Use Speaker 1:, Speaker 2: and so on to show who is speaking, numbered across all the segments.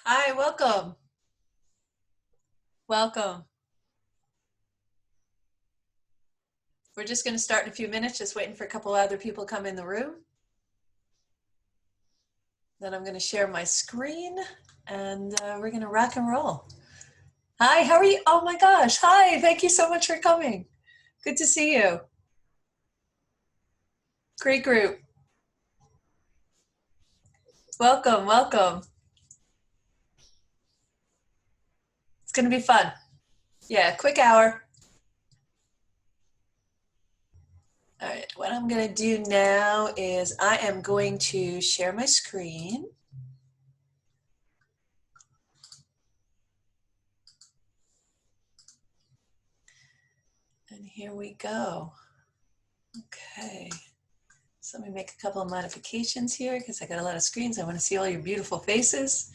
Speaker 1: Hi, welcome. Welcome. We're just going to start in a few minutes, just waiting for a couple other people to come in the room. Then I'm going to share my screen and we're going to rock and roll. Hi, how are you? Oh my gosh. Hi, thank you so much for coming. Good to see you. Great group. Welcome, welcome. It's going to be fun. Yeah, quick hour. All right, what I'm going to do now is I am going to share my screen. And here we go. Okay. So let me make a couple of modifications here because I got a lot of screens. I want to see all your beautiful faces.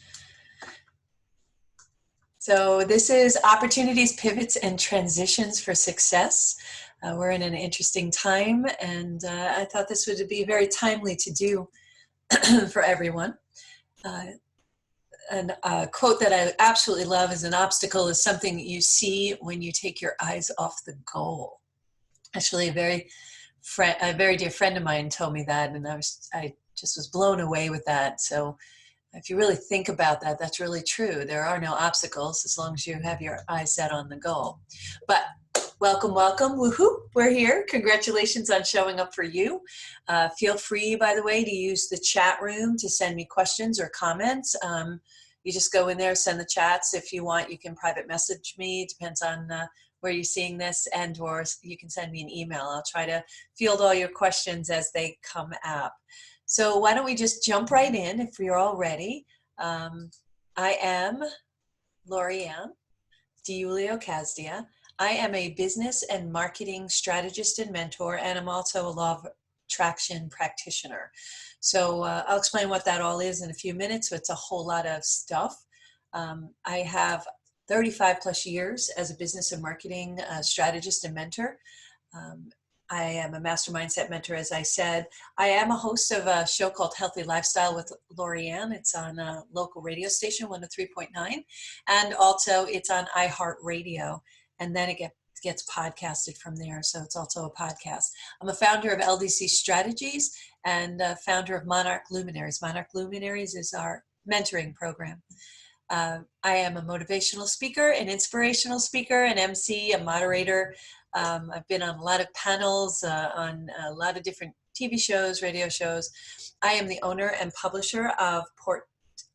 Speaker 1: So this is opportunities, pivots, and transitions for success. We're in an interesting time, and I thought this would be very timely to do for everyone. And a quote that I absolutely love is, an obstacle is something you see when you take your eyes off the goal. Actually, a very dear friend of mine told me that, and I just was blown away with that. So if you really think about that, that's really true. There are no obstacles as long as you have your eyes set on the goal. But welcome, welcome, woohoo, we're here. Congratulations on showing up for you. Feel free, by the way, to use the chat room to send me questions or comments. You just go in there, send the chats. If you want, you can private message me. It depends on where you're seeing this, and or you can send me an email. I'll try to field all your questions as they come up. So why don't we just jump right in if you're all ready. I am Lorianne DiUlio Casdia. I am a business and marketing strategist and mentor, and I'm also a law of attraction practitioner. So I'll explain what that all is in a few minutes. So it's a whole lot of stuff. I have 35 plus years as a business and marketing strategist and mentor. I am a master mindset mentor, as I said. I am a host of a show called Healthy Lifestyle with Lorianne. It's on a local radio station, 103.9, and also it's on iHeartRadio, and then it gets podcasted from there, so it's also a podcast. I'm a founder of LDC Strategies and founder of Monarch Luminaries. Monarch Luminaries is our mentoring program. I am a motivational speaker, an inspirational speaker, an MC, a moderator. I've been on a lot of panels, on a lot of different TV shows, radio shows. I am the owner and publisher of Port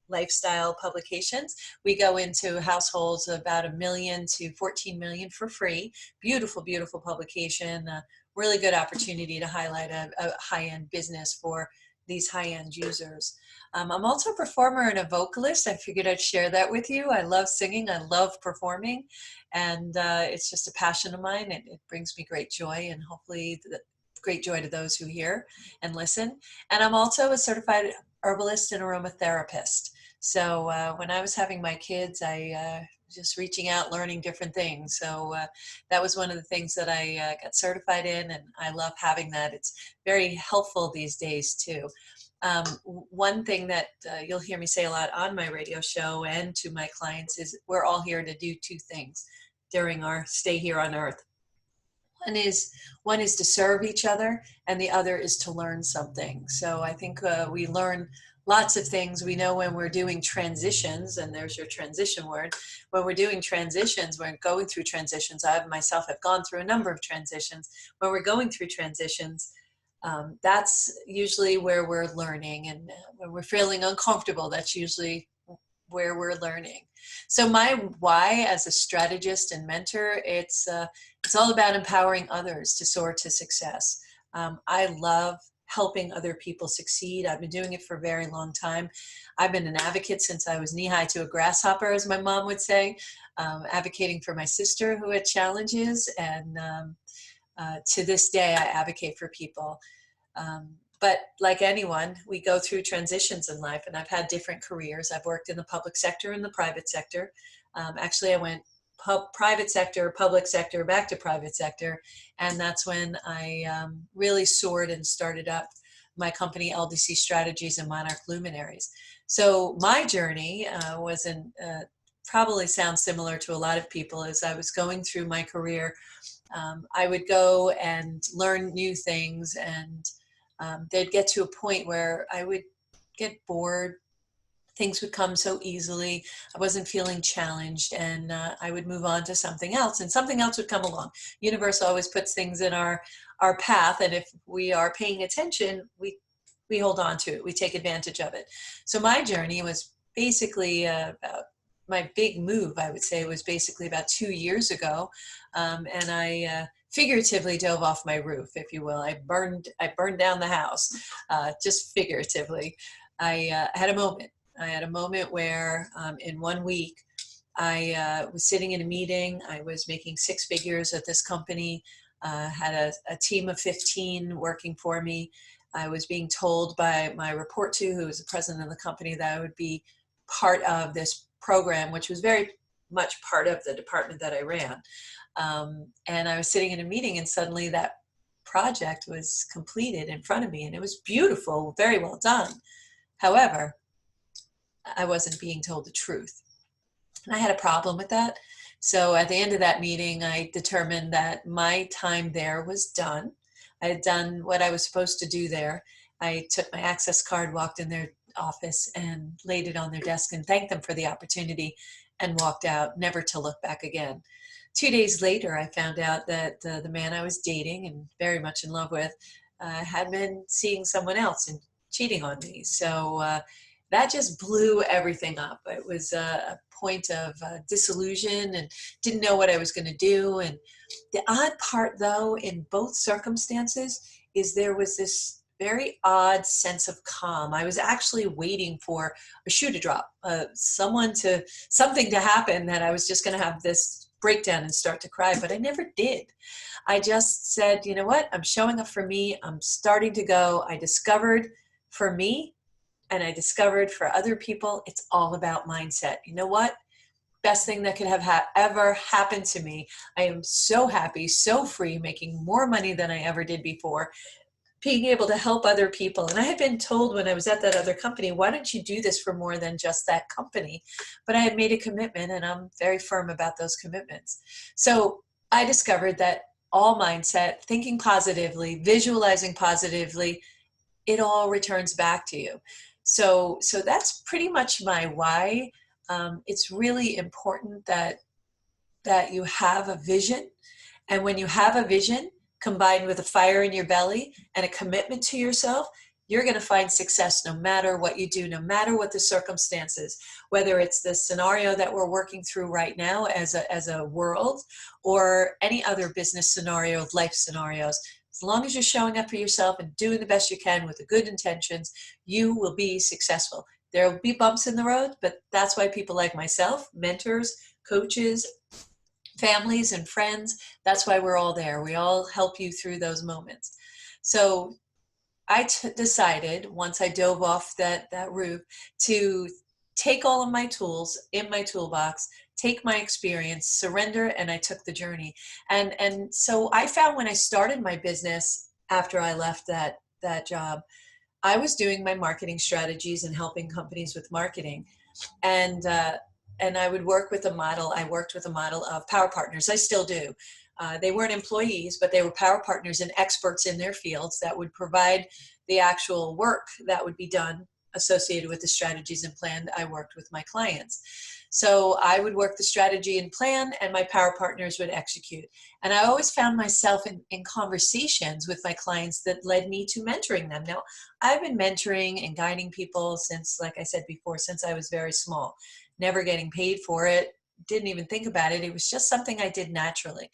Speaker 1: Lifestyle Publications. We go into households about 1 million to 14 million for free. Beautiful, beautiful publication. Really good opportunity to highlight a high-end business for these high-end users. I'm also a performer and a vocalist. I figured I'd share that with you. I love singing. I love performing. And it's just a passion of mine. It brings me great joy, and hopefully great joy to those who hear and listen. And I'm also a certified herbalist and aromatherapist. So when I was having my kids, I just reaching out, learning different things. So that was one of the things that I got certified in, and I love having that. It's very helpful these days too. One thing that you'll hear me say a lot on my radio show and to my clients is we're all here to do two things during our stay here on earth. One is to serve each other, and the other is to learn something. So I think we learn lots of things. We know when we're doing transitions, and there's your transition word. When we're doing transitions, we're going through transitions. I myself have gone through a number of transitions. When we're going through transitions, that's usually where we're learning, and when we're feeling uncomfortable, that's usually where we're learning. So my why as a strategist and mentor, it's all about empowering others to soar to success. I love helping other people succeed. I've been doing it for a very long time. I've been an advocate since I was knee-high to a grasshopper, as my mom would say, advocating for my sister who had challenges, and to this day I advocate for people. But like anyone, we go through transitions in life, and I've had different careers. I've worked in the public sector and the private sector. Actually, I went private sector, public sector, back to private sector, and that's when I really soared and started up my company, LDC Strategies and Monarch Luminaries. So my journey probably sounds similar to a lot of people. As I was going through my career, I would go and learn new things, and they'd get to a point where I would get bored. Things would come so easily. I wasn't feeling challenged, and I would move on to something else, and something else would come along. Universe always puts things in our path, and if we are paying attention, we hold on to it. We take advantage of it. So my journey was basically about my big move, I would say, was basically about 2 years ago, and I figuratively dove off my roof, if you will. I burned down the house, just figuratively. I had a moment. I had a moment where in 1 week, I was sitting in a meeting. I was making six figures at this company, had a team of 15 working for me. I was being told by my report to, who was the president of the company, that I would be part of this program, which was very much part of the department that I ran. And I was sitting in a meeting, and suddenly that project was completed in front of me, and it was beautiful, very well done. However, I wasn't being told the truth. And I had a problem with that. So at the end of that meeting, I determined that my time there was done. I had done what I was supposed to do there. I took my access card, walked in their office, and laid it on their desk and thanked them for the opportunity, and walked out, never to look back again. 2 days later, I found out that the man I was dating and very much in love with had been seeing someone else and cheating on me. So that just blew everything up. It was a point of disillusion, and didn't know what I was going to do. And the odd part, though, in both circumstances, is there was this very odd sense of calm. I was actually waiting for a shoe to drop, something to happen, that I was just going to have this breakdown and start to cry, but I never did. I just said, you know what? I'm showing up for me. I'm starting to go. I discovered for me, and I discovered for other people, it's all about mindset. You know what? Best thing that could have ever happened to me. I am so happy, so free, making more money than I ever did before, being able to help other people. And I had been told when I was at that other company, why don't you do this for more than just that company? But I had made a commitment, and I'm very firm about those commitments. So I discovered that all mindset, thinking positively, visualizing positively, it all returns back to you. So that's pretty much my why. It's really important that you have a vision. And when you have a vision combined with a fire in your belly and a commitment to yourself, you're going to find success no matter what you do, no matter what the circumstances, whether it's the scenario that we're working through right now as a world, or any other business scenario, life scenarios. As long as you're showing up for yourself and doing the best you can with the good intentions, you will be successful. There will be bumps in the road, but that's why people like myself, mentors, coaches, families, and friends, that's why we're all there. We all help you through those moments. So I decided, once I dove off that roof, to take all of my tools in my toolbox, take my experience, surrender, and I took the journey. And so I found when I started my business after I left that job, I was doing my marketing strategies and helping companies with marketing. And I would work with a model. I worked with a model of power partners. I still do. They weren't employees, but they were power partners and experts in their fields that would provide the actual work that would be done associated with the strategies and plan I worked with my clients. So I would work the strategy and plan, and my power partners would execute. And I always found myself in conversations with my clients that led me to mentoring them. Now, I've been mentoring and guiding people since, like I said before, since I was very small, never getting paid for it, didn't even think about it. It was just something I did naturally.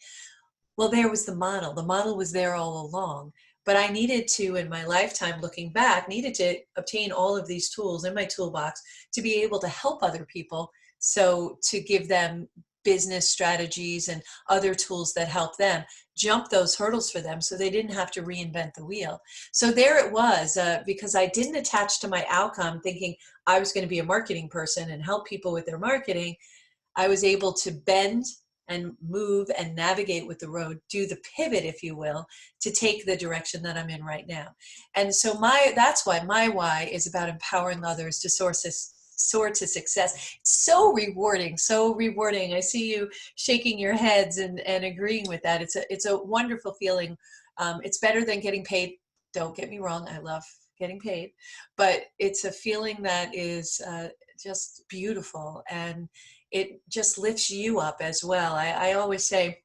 Speaker 1: Well, there was the model. The model was there all along. But I needed to, in my lifetime, looking back, needed to obtain all of these tools in my toolbox to be able to help other people. So to give them business strategies and other tools that help them jump those hurdles for them, so they didn't have to reinvent the wheel. So there it was, because I didn't attach to my outcome thinking I was going to be a marketing person and help people with their marketing. I was able to bend and move and navigate with the road, do the pivot, if you will, to take the direction that I'm in right now. And so that's why my why is about empowering others to soar to success. It's so rewarding, so rewarding. I see you shaking your heads and agreeing with that. It's a wonderful feeling. It's better than getting paid. Don't get me wrong. I love getting paid, but it's a feeling that is just beautiful, and it just lifts you up as well. I always say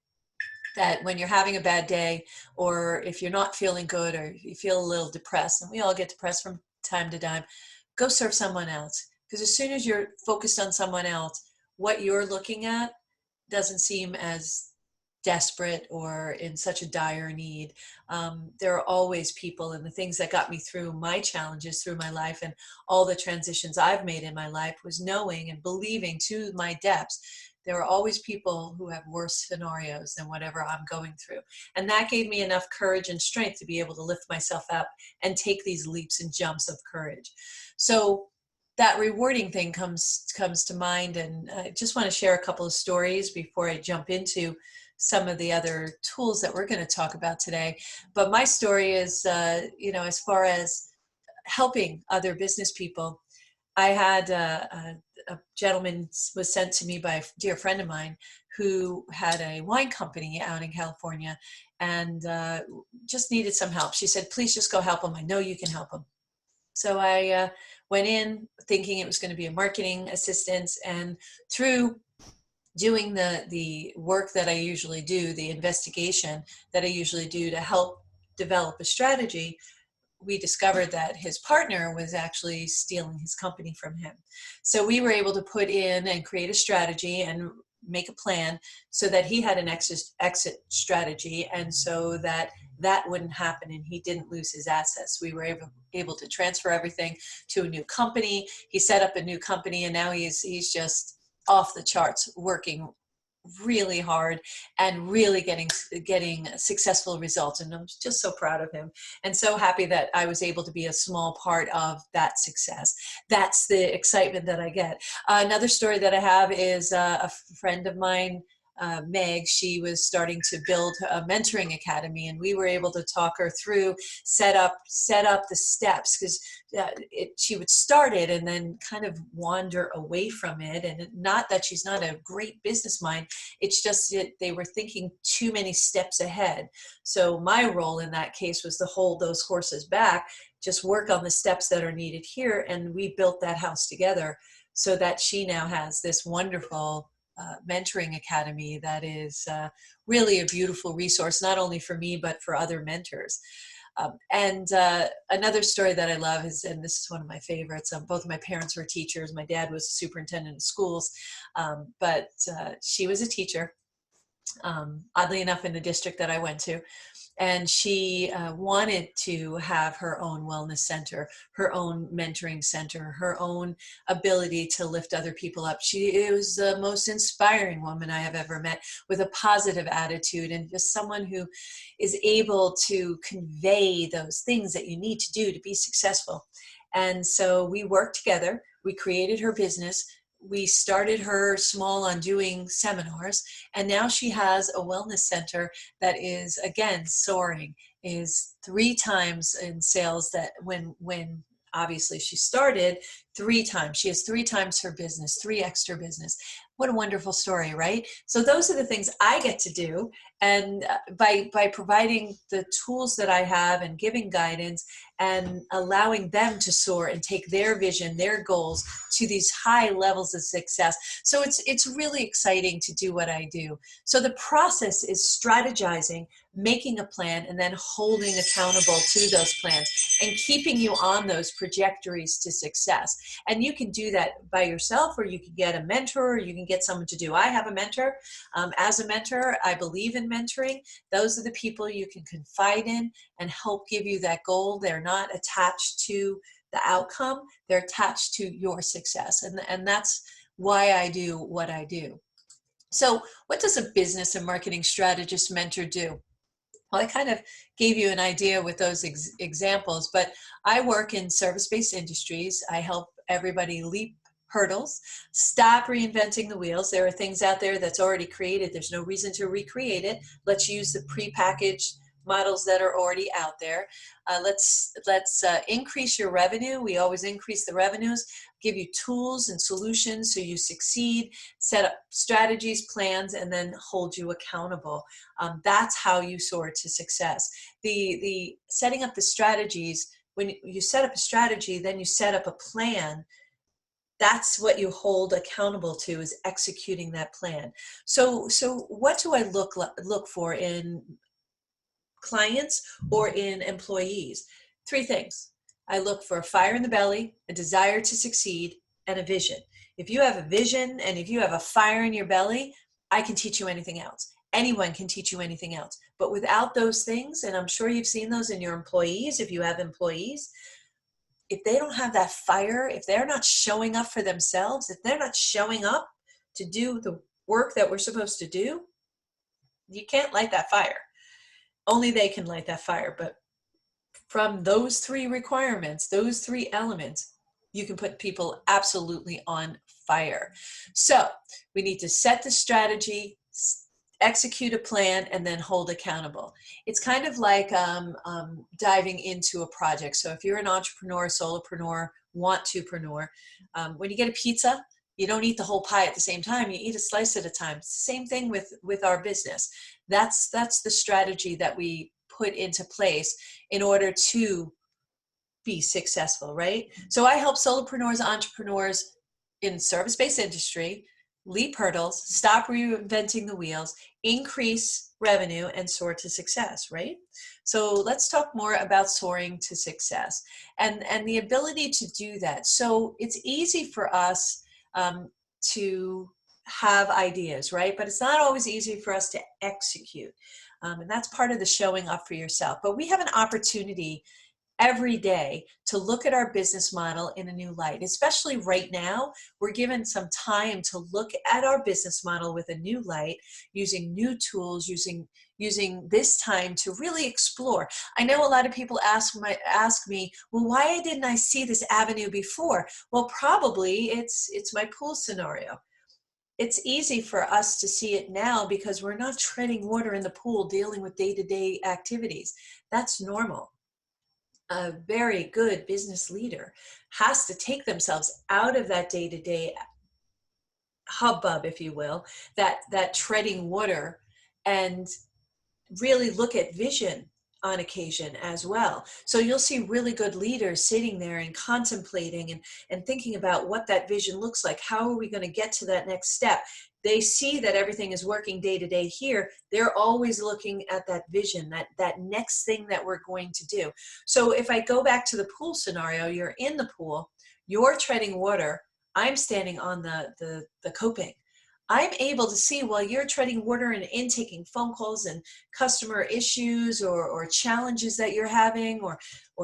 Speaker 1: that when you're having a bad day, or if you're not feeling good, or you feel a little depressed, and we all get depressed from time to time, go serve someone else. Because as soon as you're focused on someone else, what you're looking at doesn't seem as desperate or in such a dire need. There are always people, and the things that got me through my challenges through my life and all the transitions I've made in my life was knowing and believing to my depths there are always people who have worse scenarios than whatever I'm going through. And that gave me enough courage and strength to be able to lift myself up and take these leaps and jumps of courage. So that rewarding thing comes to mind, and I just want to share a couple of stories before I jump into some of the other tools that we're going to talk about today. But my story is, as far as helping other business people, I had a gentleman was sent to me by a dear friend of mine who had a wine company out in California, and just needed some help. She said, please just go help him. I know you can help him. So I went in thinking it was going to be a marketing assistant, and through doing the work that I usually do, the investigation that I usually do to help develop a strategy, we discovered that his partner was actually stealing his company from him. So we were able to put in and create a strategy and make a plan so that he had an exit strategy, and so that wouldn't happen and he didn't lose his assets. We were able to transfer everything to a new company. He set up a new company, and now he's just off the charts, working really hard and really getting successful results. And I'm just so proud of him and so happy that I was able to be a small part of that success. That's the excitement that I get. Another story that I have is a friend of mine, Meg. She was starting to build a mentoring academy, and we were able to talk her through, set up the steps, because she would start it and then kind of wander away from it. And not that she's not a great business mind, it's just that they were thinking too many steps ahead. So my role in that case was to hold those horses back, just work on the steps that are needed here, and we built that house together so that she now has this wonderful mentoring academy that is really a beautiful resource, not only for me, but for other mentors. And another story that I love is, and this is one of my favorites, both of my parents were teachers. My dad was a superintendent of schools, but she was a teacher, oddly enough, in the district that I went to. And she wanted to have her own wellness center, her own mentoring center, her own ability to lift other people up. She was the most inspiring woman I have ever met, with a positive attitude and just someone who is able to convey those things that you need to do to be successful. And so we worked together. We created her business. We started her small on doing seminars, and now she has a wellness center that is, again, soaring, is 3 times in sales that when obviously she started 3 times. She has 3 times her business, 3 extra business. What a wonderful story, right? So those are the things I get to do. And by providing the tools that I have and giving guidance and allowing them to soar and take their vision, their goals to these high levels of success. So it's really exciting to do what I do. So the process is strategizing, making a plan, and then holding accountable to those plans and keeping you on those trajectories to success. And you can do that by yourself, or you can get a mentor, or you can get someone to do. I have a mentor. As a mentor, I believe in mentoring. Those are the people you can confide in and help give you that goal. They're not attached to the outcome. They're attached to your success. And that's why I do what I do. So what does a business and marketing strategist mentor do? Well, I kind of gave you an idea with those examples, but I work in service-based industries. I help everybody hurdles. Stop reinventing the wheels. There are things out there that's already created. There's no reason to recreate it. Let's use the prepackaged models that are already out there. Let's increase your revenue. We always increase the revenues, give you tools and solutions so you succeed, set up strategies, plans, and then hold you accountable. That's how you soar to success. The setting up the strategies, when you set up a strategy, then you set up a plan. That's what you hold accountable to, is executing that plan. So what do I look for in clients or in employees? Three things. I look for a fire in the belly, a desire to succeed, and a vision. If you have a vision and if you have a fire in your belly, I can teach you anything else. Anyone can teach you anything else. But without those things, and I'm sure you've seen those in your employees, if you have employees, if they don't have that fire, if they're not showing up for themselves, if they're not showing up to do the work that we're supposed to do, you can't light that fire. Only they can light that fire. But from those three requirements, those three elements, you can put people absolutely on fire. So we need to set the strategy, execute a plan, and then hold accountable. It's kind of like diving into a project. So if you're an entrepreneur, solopreneur, want-topreneur, when you get a pizza, you don't eat the whole pie at the same time. You eat a slice at a time. Same thing with our business. That's the strategy that we put into place in order to be successful, right? So I help solopreneurs, entrepreneurs in service-based industry leap hurdles, stop reinventing the wheels, increase revenue, and soar to success, right? So let's talk more about soaring to success and the ability to do that. So it's easy for us to have ideas, right? But it's not always easy for us to execute. And that's part of the showing up for yourself. But we have an opportunity every day to look at our business model in a new light. Especially right now, we're given some time to look at our business model with a new light, using new tools, using this time to really explore. I know a lot of people ask me, well, why didn't I see this avenue before? Well, probably it's my pool scenario. It's easy for us to see it now because we're not treading water in the pool, dealing with day-to-day activities. That's normal. A very good business leader has to take themselves out of that day-to-day hubbub, if you will, that treading water, and really look at vision on occasion as well. So you'll see really good leaders sitting there and contemplating and thinking about what that vision looks like. How are we going to get to that next step? They see that everything is working day to day here. They're always looking at that vision, that next thing that we're going to do. So if I go back to the pool scenario, you're in the pool, you're treading water, I'm standing on the coping. I'm able to see while you're treading water and intaking phone calls and customer issues or challenges that you're having, or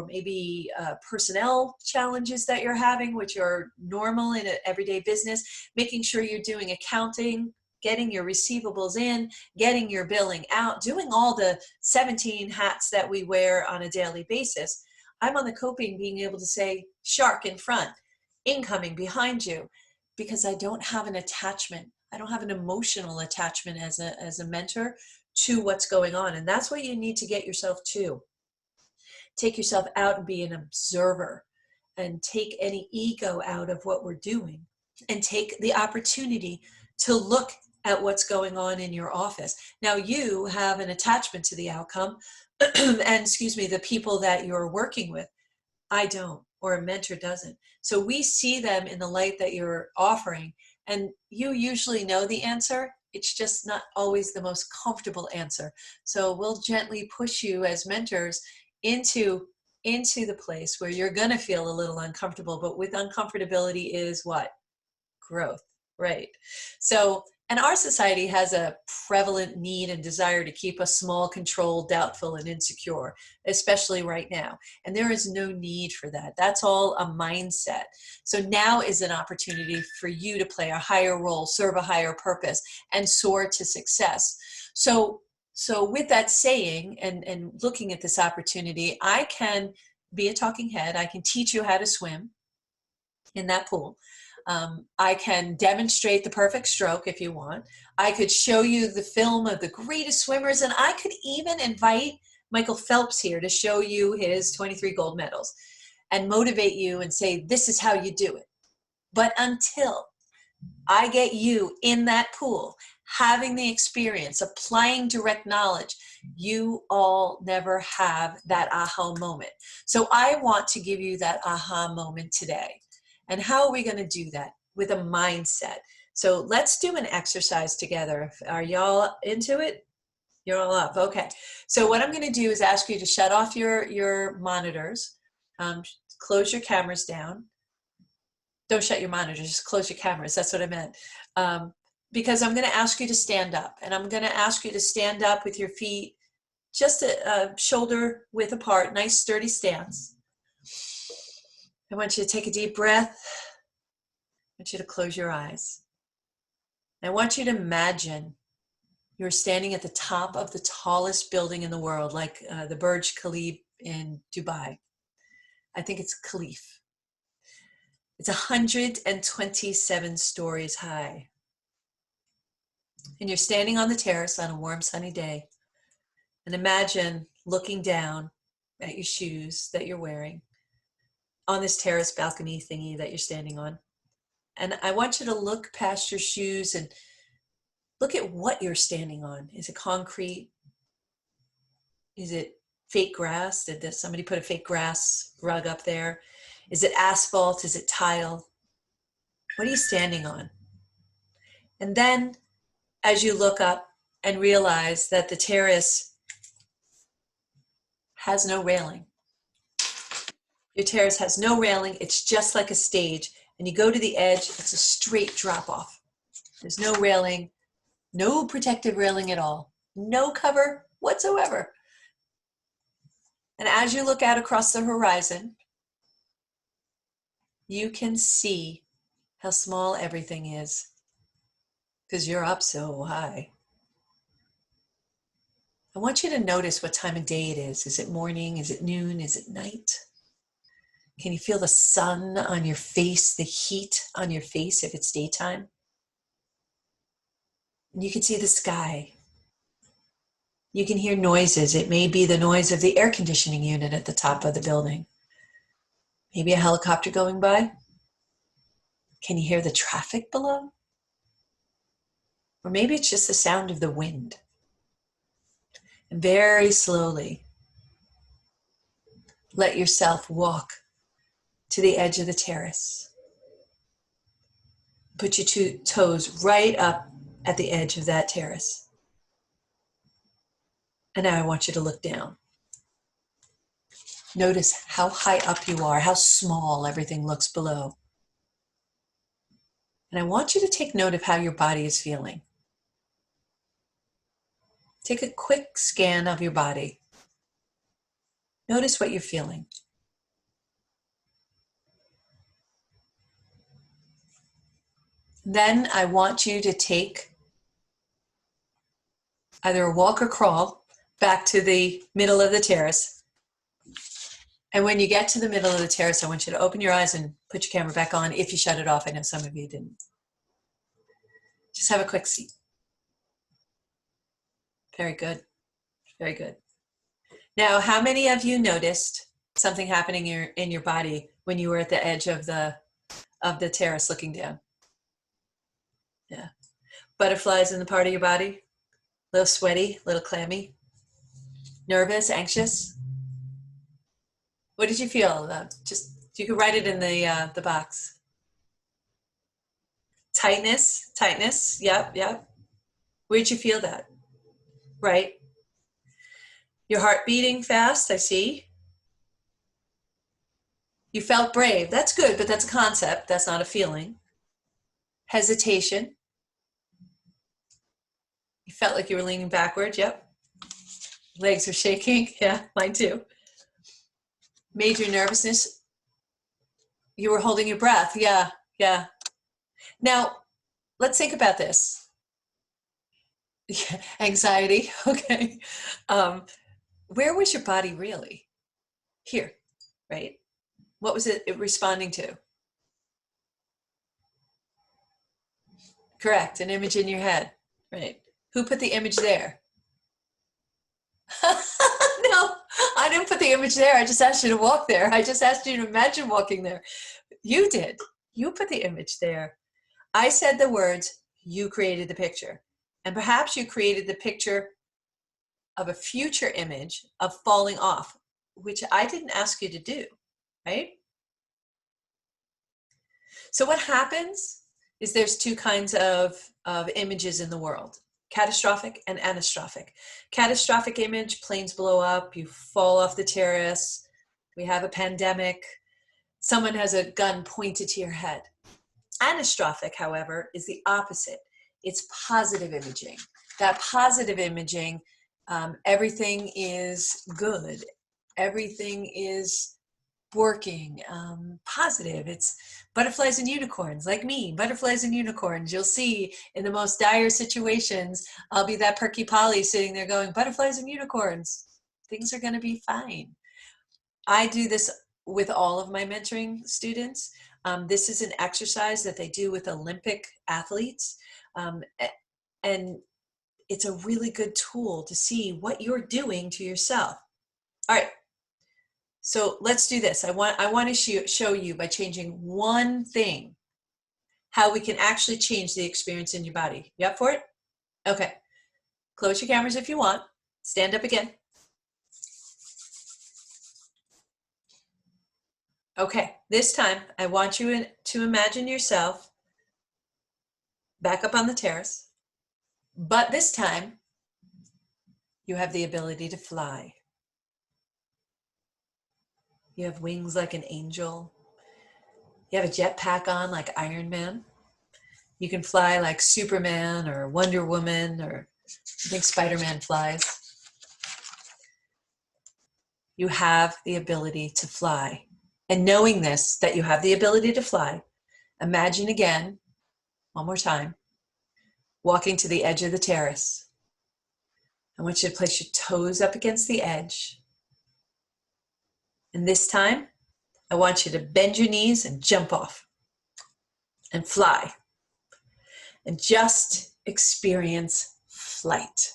Speaker 1: maybe personnel challenges that you're having, which are normal in an everyday business, making sure you're doing accounting, getting your receivables in, getting your billing out, doing all the 17 hats that we wear on a daily basis. I'm on the coping, being able to say, shark in front, incoming behind you, because I don't have an attachment. I don't have an emotional attachment as a mentor to what's going on. And that's what you need to get yourself to. Take yourself out and be an observer, and take any ego out of what we're doing, and take the opportunity to look at what's going on in your office. Now you have an attachment to the outcome and the people that you're working with. I don't, or a mentor doesn't. So we see them in the light that you're offering, and you usually know the answer. It's just not always the most comfortable answer. So we'll gently push you as mentors into the place where you're going to feel a little uncomfortable, but with uncomfortability is what? Growth, right? So, and our society has a prevalent need and desire to keep us small, controlled, doubtful, and insecure, especially right now. And there is no need for that. That's all a mindset. So now is an opportunity for you to play a higher role, serve a higher purpose, and soar to success. So with that saying, and looking at this opportunity, I can be a talking head. I can teach you how to swim in that pool. I can demonstrate the perfect stroke if you want. I could show you the film of the greatest swimmers, and I could even invite Michael Phelps here to show you his 23 gold medals and motivate you and say, this is how you do it. But until I get you in that pool, having the experience, applying direct knowledge, you all never have that aha moment. So I want to give you that aha moment today. And how are we going to do that? With a mindset. So let's do an exercise together. Are y'all into it? You're all up. Okay. So what I'm going to do is ask you to shut off your monitors, close your cameras down. Don't shut your monitors, just close your cameras. That's what I meant. Because I'm going to ask you to stand up, and I'm going to ask you to stand up with your feet just a shoulder width apart, nice sturdy stance. I want you to take a deep breath. I want you to close your eyes. I want you to imagine you're standing at the top of the tallest building in the world, like the Burj Khalifa in Dubai. I think it's Khalifa. It's 127 stories high. And you're standing on the terrace on a warm, sunny day. And imagine looking down at your shoes that you're wearing on this terrace balcony thingy that you're standing on. And I want you to look past your shoes and look at what you're standing on. Is it concrete? Is it fake grass? Did somebody put a fake grass rug up there? Is it asphalt? Is it tile? What are you standing on? And then as you look up and realize that the terrace has no railing. Your terrace has no railing. It's just like a stage. And you go to the edge, it's a straight drop off. There's no railing, no protective railing at all, no cover whatsoever. And as you look out across the horizon, you can see how small everything is because you're up so high. I want you to notice what time of day it is. Is it morning? Is it noon? Is it night? Can you feel the sun on your face, the heat on your face if it's daytime? And you can see the sky. You can hear noises. It may be the noise of the air conditioning unit at the top of the building. Maybe a helicopter going by. Can you hear the traffic below? Or maybe it's just the sound of the wind. And very slowly, let yourself walk to the edge of the terrace. Put your two toes right up at the edge of that terrace. And now I want you to look down. Notice how high up you are, how small everything looks below. And I want you to take note of how your body is feeling. Take a quick scan of your body. Notice what you're feeling. Then I want you to take either a walk or crawl back to the middle of the terrace. And when you get to the middle of the terrace, I want you to open your eyes and put your camera back on if you shut it off. I know some of you didn't. Just have a quick seat. Very good. Very good. Now, how many of you noticed something happening in your body when you were at the edge of the terrace looking down? Yeah. Butterflies in the part of your body? A little sweaty, a little clammy? Nervous, anxious? What did you feel? Just, you could write it in the box. Tightness, yep. Where'd you feel that? Right. Your heart beating fast, I see. You felt brave. That's good, but that's a concept. That's not a feeling. Hesitation. You felt like you were leaning backward. Yep. Legs are shaking. Yeah, mine too. Major nervousness. You were holding your breath. Yeah. Now, let's think about this. Anxiety. Okay. Where was your body really? Here, right? What was it responding to? Correct. An image in your head. Right. Who put the image there? No, I didn't put the image there. I just asked you to walk there. I just asked you to imagine walking there. You did. You put the image there. I said the words, you created the picture. And perhaps you created the picture of a future image of falling off, which I didn't ask you to do, right? So what happens is there's two kinds of images in the world: catastrophic and anastrophic. Catastrophic image, planes blow up, you fall off the terrace, we have a pandemic, someone has a gun pointed to your head. Anastrophic, however, is the opposite. It's positive imaging. That positive imaging, everything is good. Everything is working, positive. It's butterflies and unicorns, like me, butterflies and unicorns. You'll see in the most dire situations, I'll be that perky Polly sitting there going, butterflies and unicorns. Things are going to be fine. I do this with all of my mentoring students. This is an exercise that they do with Olympic athletes. And it's a really good tool to see what you're doing to yourself. All right. So let's do this. I want to show you, by changing one thing, how we can actually change the experience in your body. You up for it? Okay. Close your cameras if you want. Stand up again. Okay. This time, I want you to imagine yourself back up on the terrace. But this time, you have the ability to fly. You have wings like an angel. You have a jetpack on like Iron Man. You can fly like Superman or Wonder Woman, or I think Spider-Man flies. You have the ability to fly. And knowing this, that you have the ability to fly, imagine again, one more time, walking to the edge of the terrace. I want you to place your toes up against the edge. And this time, I want you to bend your knees and jump off and fly. And just experience flight.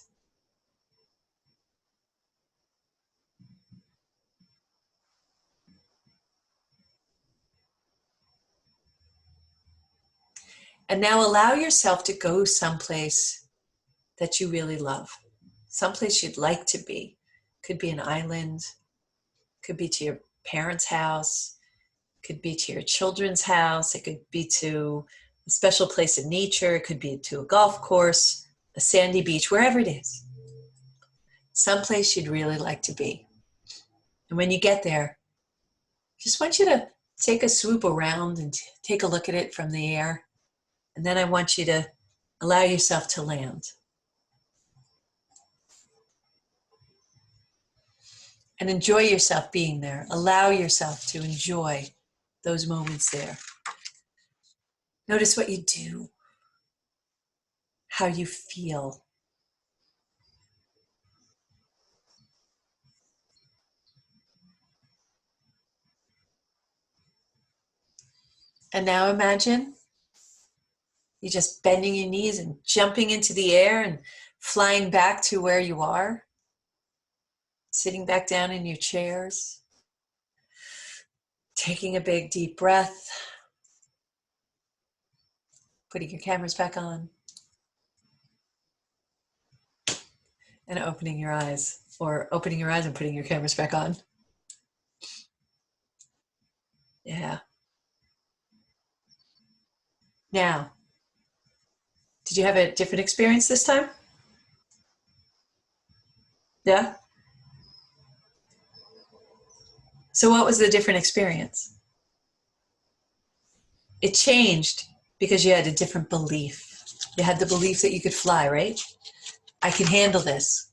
Speaker 1: And now allow yourself to go someplace that you really love. Someplace you'd like to be. Could be an island, could be to your parents' house, could be to your children's house, it could be to a special place in nature, it could be to a golf course, a sandy beach, wherever it is. Someplace you'd really like to be. And when you get there, just want you to take a swoop around and take a look at it from the air. And then I want you to allow yourself to land. And enjoy yourself being there. Allow yourself to enjoy those moments there. Notice what you do, how you feel. And now imagine you're just bending your knees and jumping into the air and flying back to where you are, sitting back down in your chairs, taking a big deep breath, putting your cameras back on, and opening your eyes, or opening your eyes and putting your cameras back on. Yeah. Now, did you have a different experience this time? Yeah? So what was the different experience? It changed because you had a different belief. You had the belief that you could fly, right? I can handle this.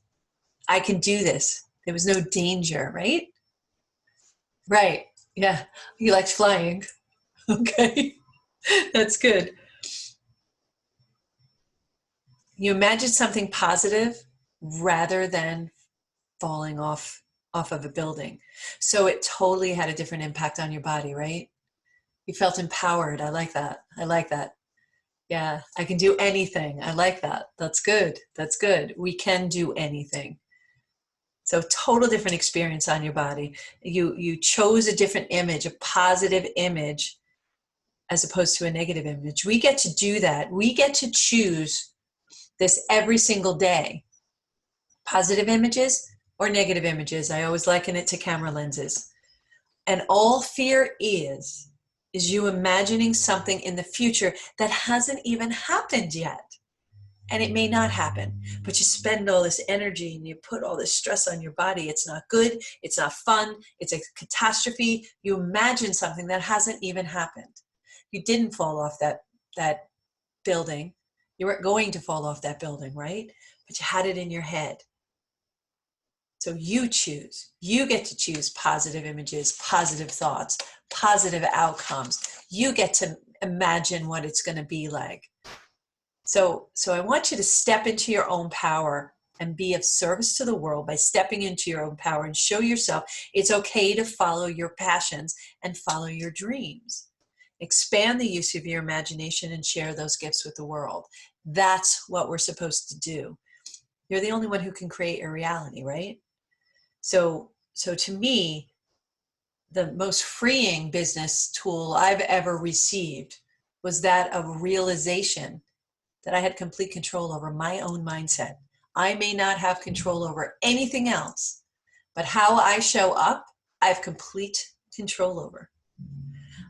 Speaker 1: I can do this. There was no danger, right? Right. Yeah. You liked flying. Okay. That's good. You imagine something positive rather than falling off of a building. So it totally had a different impact on your body, right? You felt empowered. I like that. I like that. Yeah, I can do anything. I like that. That's good. That's good. We can do anything. So total different experience on your body. You chose a different image, a positive image, as opposed to a negative image. We get to do that. We get to choose this every single day. Positive images or negative images. I always liken it to camera lenses. And all fear is you imagining something in the future that hasn't even happened yet. And it may not happen, but you spend all this energy and you put all this stress on your body. It's not good. It's not fun. It's a catastrophe. You imagine something that hasn't even happened. You didn't fall off that building. You weren't going to fall off that building, right? But you had it in your head. So you choose. You get to choose positive images, positive thoughts, positive outcomes. You get to imagine what it's going to be like. So I want you to step into your own power and be of service to the world by stepping into your own power and show yourself it's okay to follow your passions and follow your dreams. Expand the use of your imagination and share those gifts with the world. That's what we're supposed to do. You're the only one who can create a reality, right? So to me, the most freeing business tool I've ever received was that of realization that I had complete control over my own mindset. I may not have control over anything else, but how I show up, I have complete control over.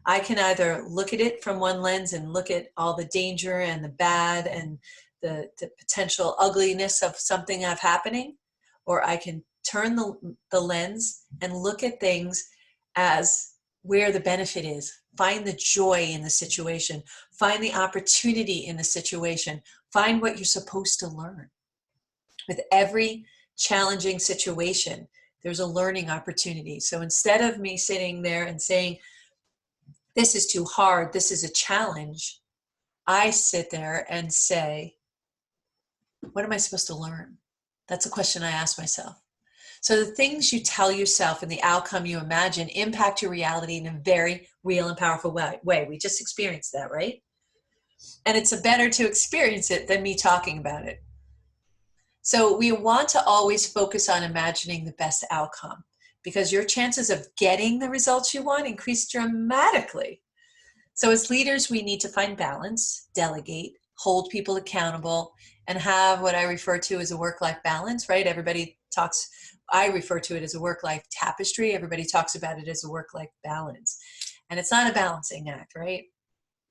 Speaker 1: I can either look at it from one lens and look at all the danger and the bad and the potential ugliness of something happening, or I can turn the lens and look at things as where the benefit is. Find the joy in the situation. Find the opportunity in the situation. Find what you're supposed to learn. With every challenging situation, there's a learning opportunity. So instead of me sitting there and saying, this is too hard, this is a challenge, I sit there and say, what am I supposed to learn? That's a question I ask myself. So the things you tell yourself and the outcome you imagine impact your reality in a very real and powerful way. We just experienced that, right? And it's better to experience it than me talking about it. So we want to always focus on imagining the best outcome because your chances of getting the results you want increase dramatically. So as leaders, we need to find balance, delegate, hold people accountable, and have what I refer to as a work-life balance, right? Everybody talks, I refer to it as a work-life tapestry. Everybody talks about it as a work-life balance. And it's not a balancing act, right?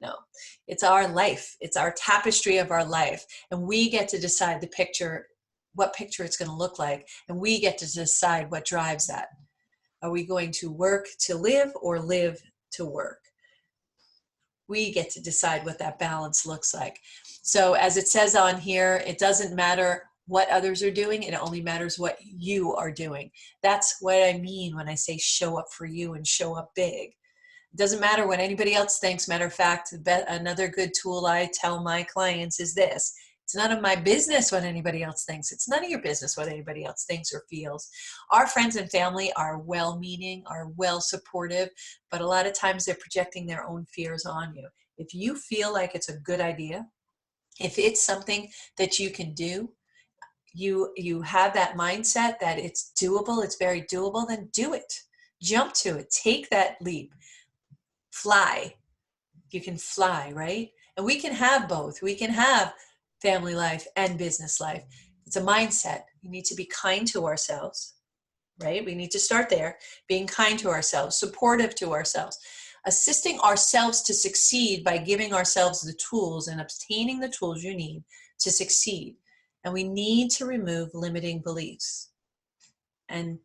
Speaker 1: No, it's our life. It's our tapestry of our life. And we get to decide the picture, what picture it's going to look like. And we get to decide what drives that. Are we going to work to live or live to work? We get to decide what that balance looks like. So as it says on here, it doesn't matter what others are doing. It only matters what you are doing. That's what I mean when I say show up for you and show up big. It doesn't matter what anybody else thinks. Matter of fact, another good tool I tell my clients is this. It's none of my business what anybody else thinks. It's none of your business what anybody else thinks or feels. Our friends and family are well-meaning, are well-supportive, but a lot of times they're projecting their own fears on you. If you feel like it's a good idea, if it's something that you can do, you have that mindset that it's doable, it's very doable, then do it. Jump to it. Take that leap. Fly. You can fly, right? And we can have both. We can have family life and business life. It's a mindset. We need to be kind to ourselves, right? We need to start there, being kind to ourselves, supportive to ourselves, assisting ourselves to succeed by giving ourselves the tools and obtaining the tools you need to succeed. And we need to remove limiting beliefs. And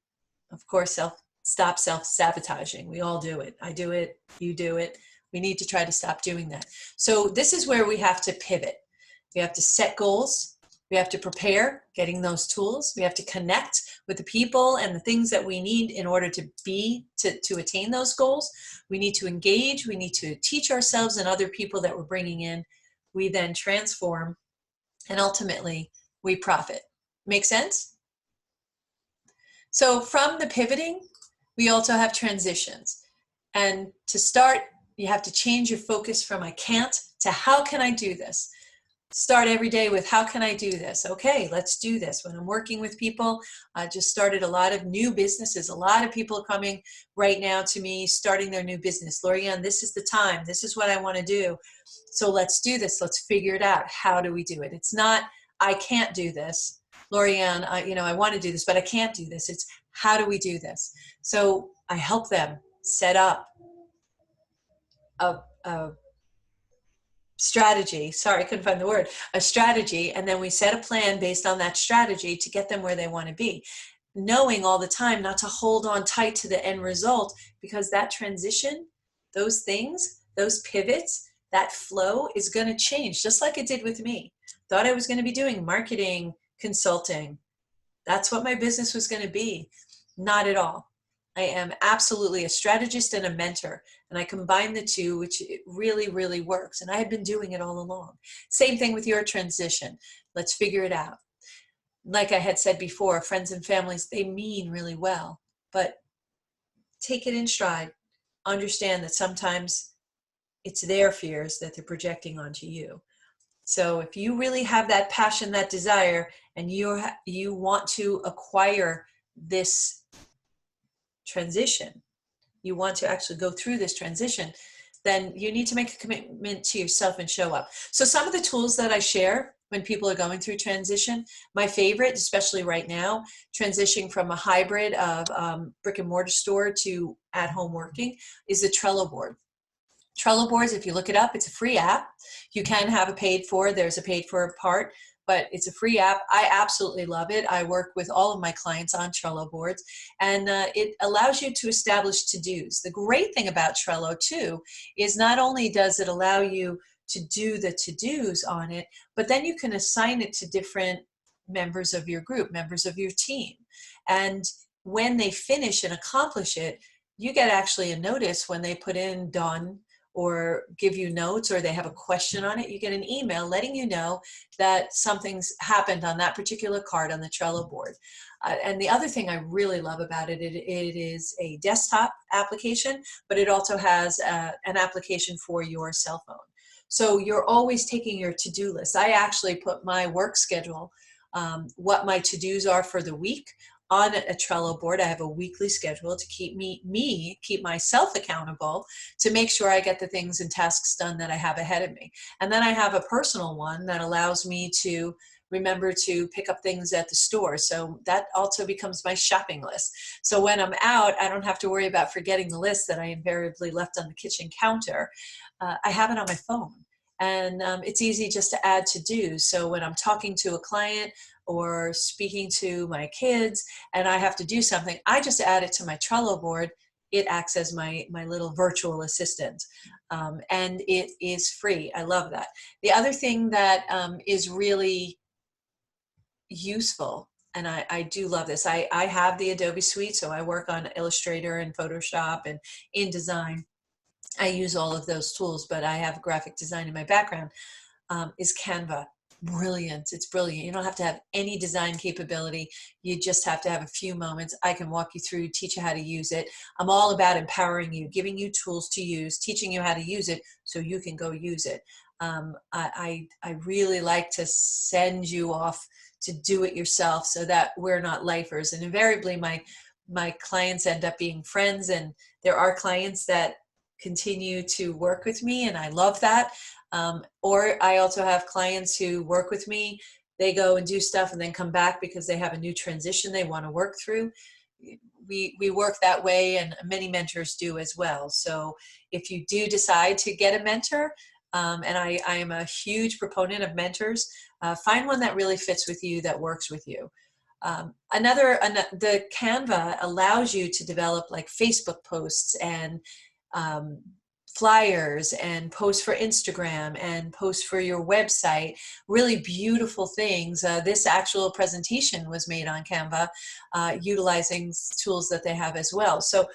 Speaker 1: of course, stop self-sabotaging. We all do it. I do it. You do it. We need to try to stop doing that. So this is where we have to pivot. We have to set goals. We have to prepare, getting those tools. We have to connect with the people and the things that we need in order to attain those goals. We need to engage. We need to teach ourselves and other people that we're bringing in. We then transform, and ultimately we profit. Make sense? So from the pivoting, we also have transitions. And to start You have to change your focus from I can't to how can I do this? Start every day with how can I do this? Okay, let's do this. When I'm working with people, I just started a lot of new businesses. A lot of people are coming right now to me starting their new business. Lorianne, this is the time. This is what I want to do. So let's do this. Let's figure it out. How do we do it? It's not I can't do this. Lorianne, I want to do this, but I can't do this. It's how do we do this? So I help them set up a strategy. Sorry, I couldn't find the word. A strategy. And then we set a plan based on that strategy to get them where they want to be. Knowing all the time not to hold on tight to the end result, because that transition, those things, those pivots, that flow is going to change, just like it did with me. Thought I was going to be doing marketing, consulting. That's what my business was going to be. Not at all. I am absolutely a strategist and a mentor, and I combine the two, which really, really works. And I had been doing it all along. Same thing with your transition. Let's figure it out. Like I had said before, friends and families, they mean really well, but take it in stride. Understand that sometimes it's their fears that they're projecting onto you. So if you really have that passion, that desire, and you want to acquire this transition, you want to actually go through this transition, then you need to make a commitment to yourself and show up. So some of the tools that I share when people are going through transition, my favorite, especially right now, transitioning from a hybrid of brick and mortar store to at-home working, is the Trello board. Trello boards, if you look it up, it's a free app. You can have a paid for, there's a paid for part, but it's a free app. I absolutely love it. I work with all of my clients on Trello boards, and it allows you to establish to-dos. The great thing about Trello too is not only does it allow you to do the to-dos on it, but then you can assign it to different members of your group, members of your team. And when they finish and accomplish it, you get actually a notice when they put in done, or give you notes, or they have a question on it. You get an email letting you know that something's happened on that particular card on the Trello board. And the other thing I really love about it, it is a desktop application, but it also has an application for your cell phone. So you're always taking your to-do list. I actually put my work schedule, what my to-dos are for the week, on a Trello board. I have a weekly schedule to keep keep myself accountable, to make sure I get the things and tasks done that I have ahead of me. And then I have a personal one that allows me to remember to pick up things at the store. So that also becomes my shopping list. So when I'm out, I don't have to worry about forgetting the list that I invariably left on the kitchen counter. I have it on my phone. And it's easy just to add to-dos. So when I'm talking to a client or speaking to my kids and I have to do something, I just add it to my Trello board. It acts as my little virtual assistant. And it is free. I love that. The other thing that is really useful, and I do love this, I have the Adobe Suite, so I work on Illustrator and Photoshop and InDesign. I use all of those tools, but I have graphic design in my background, is Canva. Brilliant. It's brilliant. You don't have to have any design capability. You just have to have a few moments. I can walk you through, teach you how to use it. I'm all about empowering you, giving you tools to use, teaching you how to use it so you can go use it. I really like to send you off to do it yourself so that we're not lifers. And invariably my clients end up being friends, and there are clients that continue to work with me, and I love that. Or I also have clients who work with me, they go and do stuff and then come back because they have a new transition they want to work through. We work that way, and many mentors do as well. So if you do decide to get a mentor, and I am a huge proponent of mentors, find one that really fits with you, that works with you. The Canva allows you to develop like Facebook posts and flyers and posts for Instagram and posts for your website, really beautiful things. This actual presentation was made on Canva, utilizing tools that they have as well. So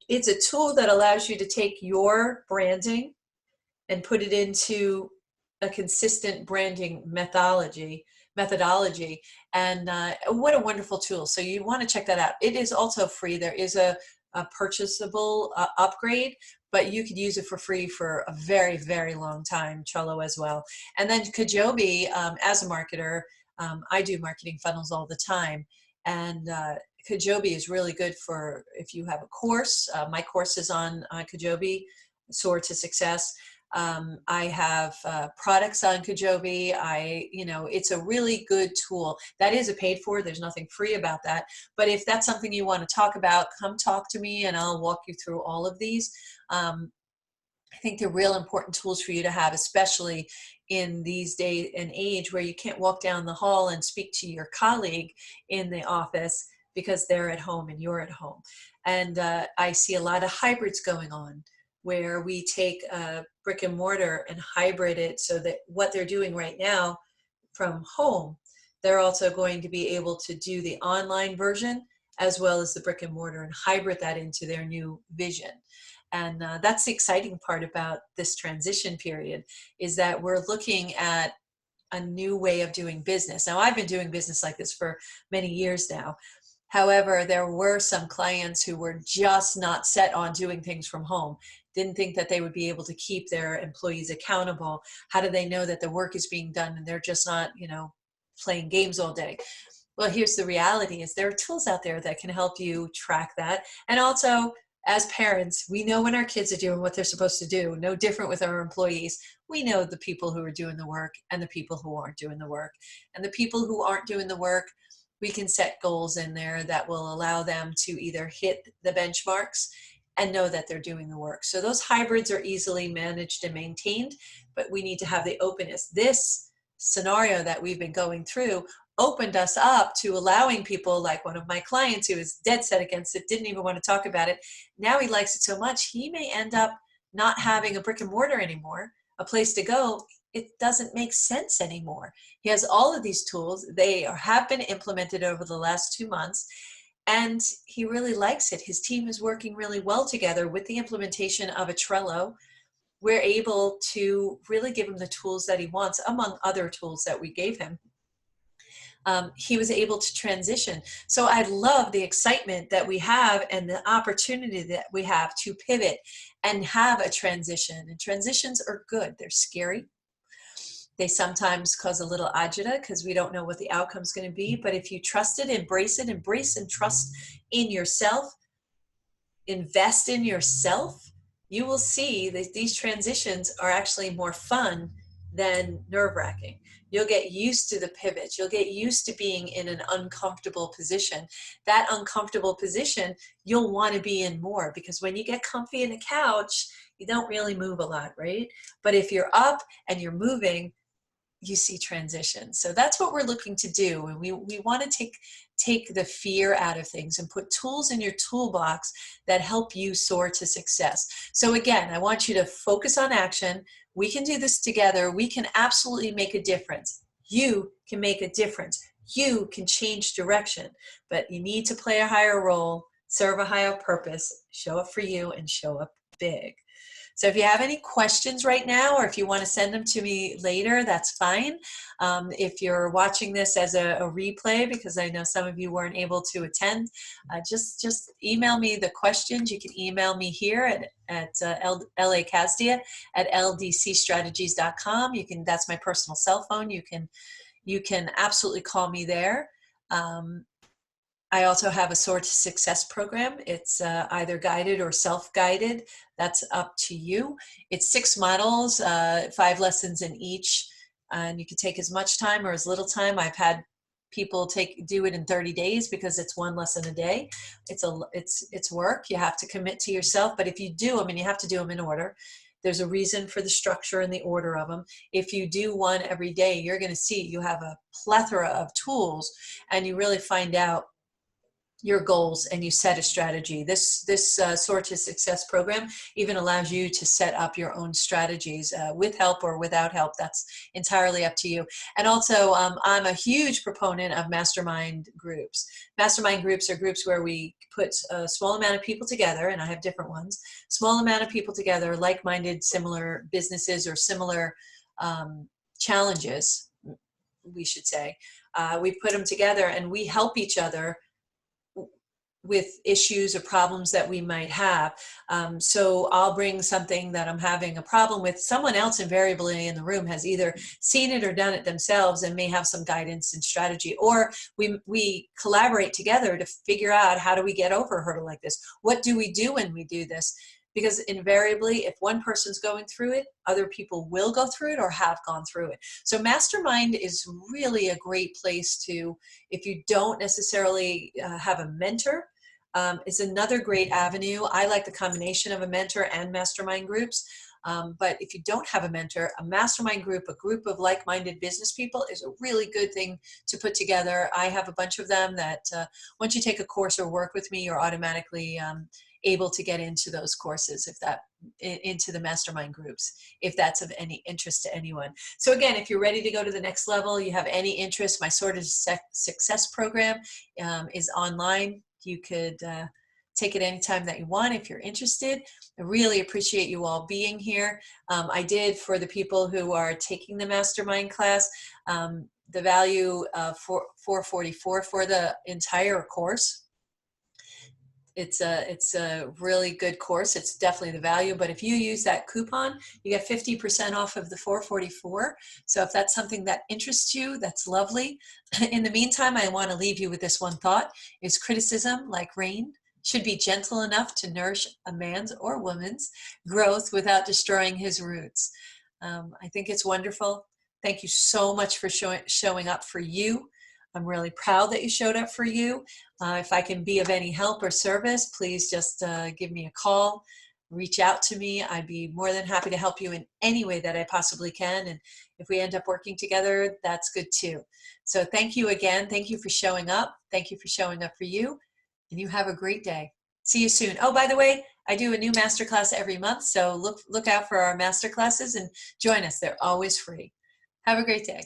Speaker 1: it's a tool that allows you to take your branding and put it into a consistent branding methodology. And what a wonderful tool. So you want to check that out. It is also free. There is a purchasable upgrade, but you could use it for free for a very, very long time, Trello as well. And then Kajabi, as a marketer, I do marketing funnels all the time. And Kajabi is really good for if you have a course. My course is on Kajabi, Soar to Success. I have products on Kajabi. It's a really good tool. That is a paid for. There's nothing free about that. But if that's something you want to talk about, come talk to me and I'll walk you through all of these. I think they're real important tools for you to have, especially in these days and age where you can't walk down the hall and speak to your colleague in the office because they're at home and you're at home. And I see a lot of hybrids going on where we take brick and mortar and hybrid it so that what they're doing right now from home, they're also going to be able to do the online version as well as the brick and mortar and hybrid that into their new vision. And that's the exciting part about this transition period, is that we're looking at a new way of doing business. Now, I've been doing business like this for many years now. However, there were some clients who were just not set on doing things from home, didn't think that they would be able to keep their employees accountable. How do they know that the work is being done and they're just not, playing games all day? Well, here's the reality is there are tools out there that can help you track that. And also, as parents, we know when our kids are doing what they're supposed to do. No different with our employees. We know the people who are doing the work and the people who aren't doing the work. And the people who aren't doing the work, we can set goals in there that will allow them to either hit the benchmarks and know that they're doing the work. So those hybrids are easily managed and maintained, but we need to have the openness. This scenario that we've been going through opened us up to allowing people, like one of my clients who was dead set against it, didn't even want to talk about it. Now he likes it so much, he may end up not having a brick and mortar anymore, a place to go. It doesn't make sense anymore. He has all of these tools. They have been implemented over the last 2 months, and he really likes it. His team is working really well together with the implementation of a Trello. We're able to really give him the tools that he wants, among other tools that we gave him. He was able to transition. So I love the excitement that we have and the opportunity that we have to pivot and have a transition. And transitions are good. They're scary. They sometimes cause a little agita because we don't know what the outcome is going to be. But if you trust it, embrace and trust in yourself, invest in yourself, you will see that these transitions are actually more fun than nerve-wracking. You'll get used to the pivots. You'll get used to being in an uncomfortable position. That uncomfortable position, you'll want to be in more, because when you get comfy in a couch, you don't really move a lot, right? But if you're up and you're moving, you see transition. So that's what we're looking to do. And we want to take the fear out of things and put tools in your toolbox that help you soar to success. So again, I want you to focus on action. We can do this together. We can absolutely make a difference. You can make a difference. You can change direction, but you need to play a higher role, serve a higher purpose, show up for you, and show up big. So if you have any questions right now, or if you want to send them to me later, that's fine. If you're watching this as a replay, because I know some of you weren't able to attend, just email me the questions. You can email me here at LA Casdia at ldcstrategies.com. That's my personal cell phone. You can absolutely call me there. I also have a Soar to Success program. It's either guided or self-guided. That's up to you. It's 6 models, 5 lessons in each, and you can take as much time or as little time. I've had people do it in 30 days because it's 1 lesson a day. It's work. You have to commit to yourself, but if you do them, and you have to do them in order, there's a reason for the structure and the order of them. If you do one every day, you're going to see you have a plethora of tools, and you really find out your goals and you set a strategy. This Soar to Success program even allows you to set up your own strategies with help or without help. That's entirely up to you. And also, I'm a huge proponent of mastermind groups. Mastermind groups are groups where we put a small amount of people together, and I have different ones, small amount of people together, like-minded, similar businesses or similar challenges, we should say. We put them together and we help each other with issues or problems that we might have. So I'll bring something that I'm having a problem with. Someone else invariably in the room has either seen it or done it themselves and may have some guidance and strategy, or we collaborate together to figure out, how do we get over a hurdle like this? What do we do when we do this? Because invariably, if one person's going through it, other people will go through it or have gone through it. So mastermind is really a great place to, if you don't necessarily have a mentor, it's another great avenue. I like the combination of a mentor and mastermind groups. But if you don't have a mentor, a mastermind group, a group of like-minded business people, is a really good thing to put together. I have a bunch of them that once you take a course or work with me, you're automatically able to get into those courses, into the mastermind groups, if that's of any interest to anyone. So again, if you're ready to go to the next level, you have any interest, my Soar to Success program is online. You could take it anytime that you want if you're interested. I really appreciate you all being here. I did, for the people who are taking the mastermind class, the value for $444 for the entire course. It's a really good course. It's definitely the value, but if you use that coupon, you get 50% off of the $444. So if that's something that interests you, that's lovely. In the meantime, I want to leave you with this one thought: is criticism, like rain, should be gentle enough to nourish a man's or woman's growth without destroying his roots. I think it's wonderful. Thank you so much for showing up for you. I'm really proud that you showed up for you. If I can be of any help or service, please just give me a call, reach out to me. I'd be more than happy to help you in any way that I possibly can. And if we end up working together, that's good too. So thank you again. Thank you for showing up. Thank you for showing up for you. And you have a great day. See you soon. Oh, by the way, I do a new masterclass every month. So look out for our masterclasses and join us. They're always free. Have a great day.